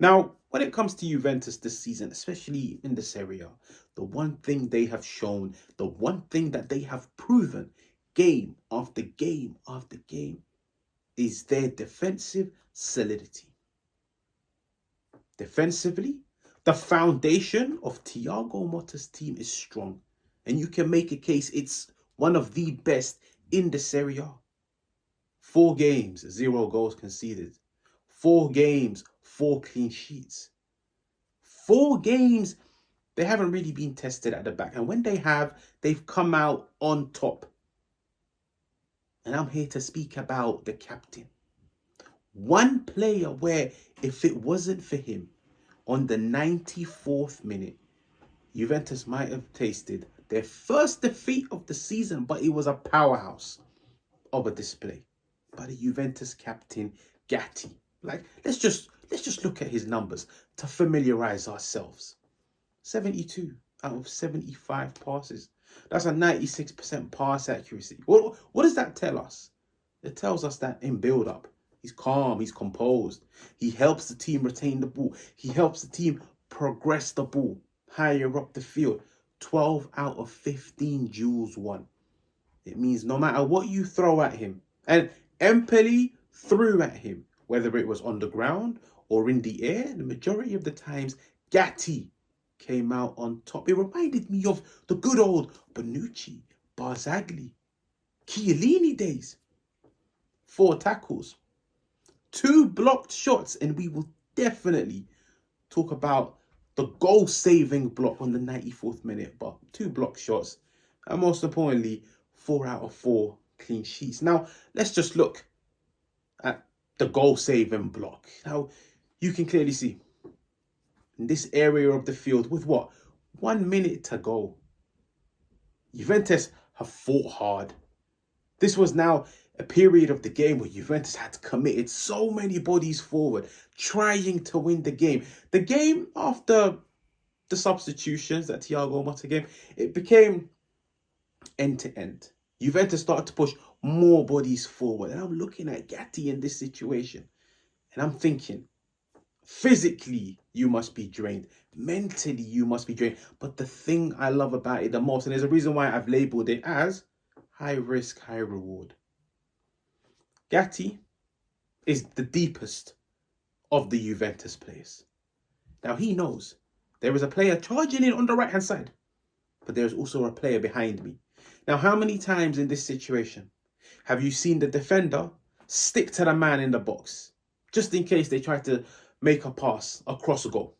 Now, when it comes to Juventus this season, especially in the Serie A, the one thing they have shown, the one thing that they have proven game after game after game is their defensive solidity. Defensively, the foundation of Thiago Motta's team is strong. And you can make a case it's one of the best in the Serie A. 4 games, 0 goals conceded. 4 games, 4 clean sheets. 4 games, they haven't really been tested at the back. And when they have, they've come out on top. And I'm here to speak about the captain. One player where if it wasn't for him, on the 94th minute, Juventus might have tasted their first defeat of the season, but it was a powerhouse of a display by the Juventus captain, Gatti. Like, let's just look at his numbers to familiarize ourselves. 72 out of 75 passes. That's a 96% pass accuracy. What does that tell us? It tells us that in build-up, he's calm, he's composed. He helps the team retain the ball. He helps the team progress the ball higher up the field. 12 out of 15 duels won. It means no matter what you throw at him, and Empoli threw at him, whether it was on the ground or in the air, the majority of the times, Gatti came out on top. It reminded me of the good old Bonucci, Barzagli, Chiellini days. 4 tackles, 2 blocked shots, and we will definitely talk about the goal-saving block on the 94th minute, but 2 blocked shots, and most importantly, 4 out of 4 clean sheets. Now, let's just look at the goal-saving block. Now, you can clearly see in this area of the field with 1 minute to go, Juventus have fought hard. This was now a period of the game where Juventus had committed so many bodies forward, trying to win the game. The game after the substitutions that Thiago Motta gave, it became end-to-end. Juventus started to push more bodies forward. And I'm looking at Gatti in this situation, and I'm thinking, physically, you must be drained. Mentally, you must be drained. But the thing I love about it the most, and there's a reason why I've labelled it as high risk, high reward. Gatti is the deepest of the Juventus players. Now, he knows there is a player charging in on the right-hand side, but there's also a player behind me. Now, how many times in this situation have you seen the defender stick to the man in the box, just in case they try to make a pass across a goal?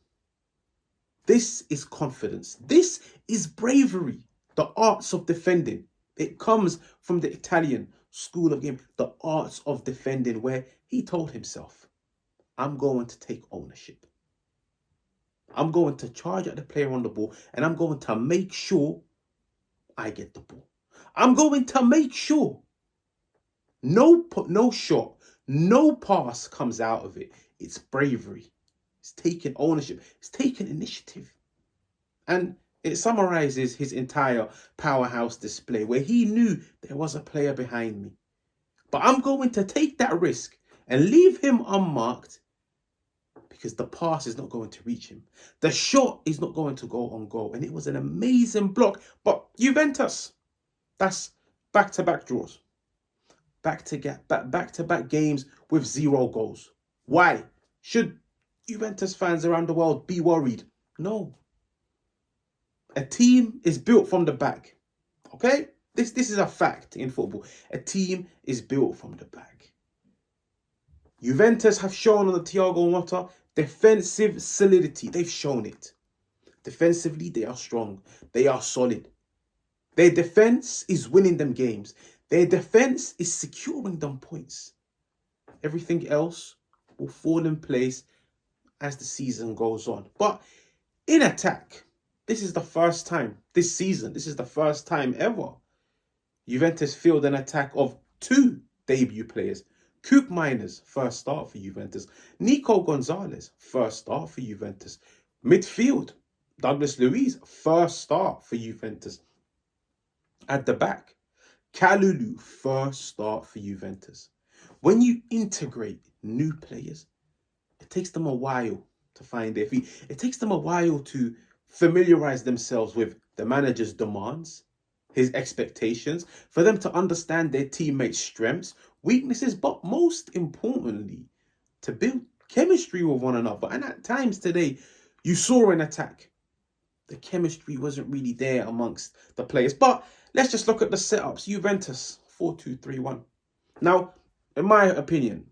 This is confidence. This is bravery. The arts of defending. It comes from the Italian school of game, the arts of defending, where he told himself, I'm going to take ownership. I'm going to charge at the player on the ball, and I'm going to make sure I get the ball. I'm going to make sure no shot, no pass comes out of it. It's bravery. It's taking ownership. It's taking initiative. And it summarizes his entire powerhouse display, where he knew there was a player behind me. But I'm going to take that risk and leave him unmarked, because the pass is not going to reach him. The shot is not going to go on goal. And it was an amazing block. But Juventus, that's back-to-back draws. Back-to-back games with 0 goals. Why? Should Juventus fans around the world be worried? No. A team is built from the back. Okay? This is a fact in football. A team is built from the back. Juventus have shown on the Thiago Motta defensive solidity. They've shown it. Defensively, they are strong. They are solid. Their defense is winning them games. Their defense is securing them points. Everything else will fall in place as the season goes on. But in attack, this is the first time this season, this is the first time ever, Juventus field an attack of 2 debut players. Koopmeiners, first start for Juventus. Nico Gonzalez, first start for Juventus. Midfield, Douglas Luiz, first start for Juventus. At the back, Kalulu, first start for Juventus. When you integrate new players, it takes them a while to find their feet. It takes them a while to familiarize themselves with the manager's demands, his expectations, for them to understand their teammates' strengths, weaknesses, but most importantly, to build chemistry with one another. And at times today, you saw an attack. The chemistry wasn't really there amongst the players. But let's just look at the setups. Juventus, 4-2-3-1. Now, in my opinion,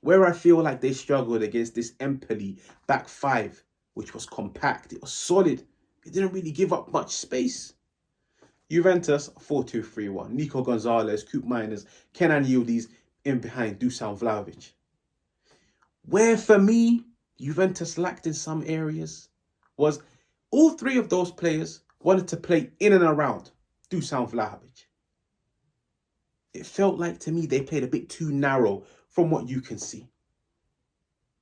where I feel like they struggled against this Empoli back five, which was compact, it was solid, it didn't really give up much space. Juventus, 4-2-3-1. Nico, Gonzalez, Koopmeiners, Kenan Yildiz in behind Dusan, Vlahovic. Where for me, Juventus lacked in some areas was all three of those players wanted to play in and around Dusan, Vlahovic. It felt like to me they played a bit too narrow from what you can see.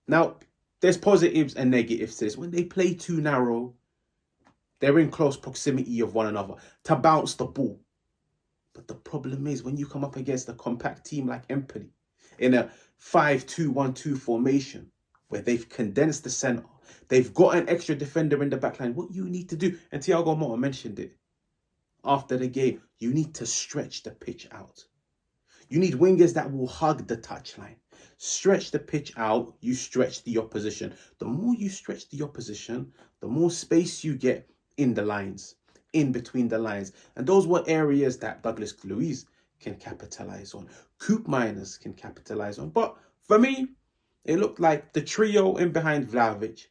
Now, there's positives and negatives to this. When they play too narrow, they're in close proximity of one another to bounce the ball. But the problem is when you come up against a compact team like Empoli in a 5-2-1-2 formation where they've condensed the centre, they've got an extra defender in the back line, what you need to do, and Thiago Motta mentioned it after the game, you need to stretch the pitch out. You need wingers that will hug the touchline. Stretch the pitch out, you stretch the opposition. The more you stretch the opposition, the more space you get in the lines, in between the lines. And those were areas that Douglas Luiz can capitalize on. Koopmeiners can capitalize on. But for me, it looked like the trio in behind Vlahovic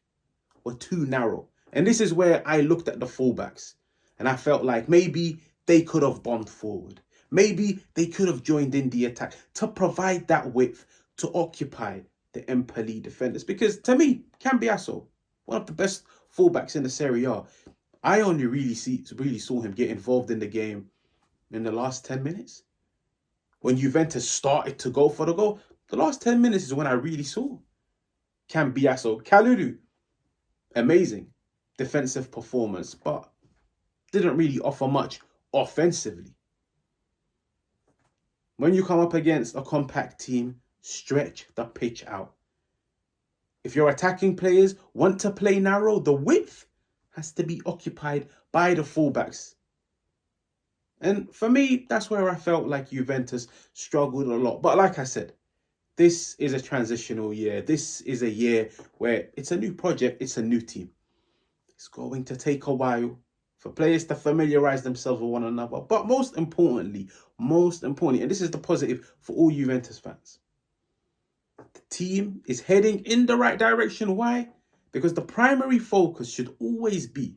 were too narrow. And this is where I looked at the fullbacks and I felt like maybe they could have bombed forward. Maybe they could have joined in the attack to provide that width to occupy the Empoli defenders. Because to me, Cambiasso, one of the best fullbacks in the Serie A, I only really saw him get involved in the game in the last 10 minutes. When Juventus started to go for the goal, the last 10 minutes is when I really saw Cambiasso. Kalulu, amazing defensive performance, but didn't really offer much offensively. When you come up against a compact team, stretch the pitch out. If your attacking players want to play narrow, the width has to be occupied by the fullbacks. And for me, that's where I felt like Juventus struggled a lot. But like I said, this is a transitional year. This is a year where it's a new project, it's a new team. It's going to take a while for players to familiarize themselves with one another. But most importantly, and this is the positive for all Juventus fans, the team is heading in the right direction. Why? Because the primary focus should always be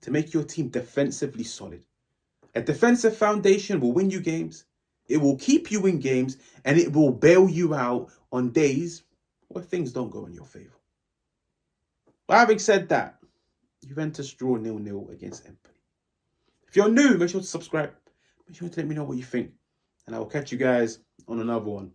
to make your team defensively solid. A defensive foundation will win you games, it will keep you in games, and it will bail you out on days where things don't go in your favour. But having said that, Juventus draw 0-0 against Empoli. If you're new, make sure to subscribe. Make sure to let me know what you think. And I will catch you guys on another one.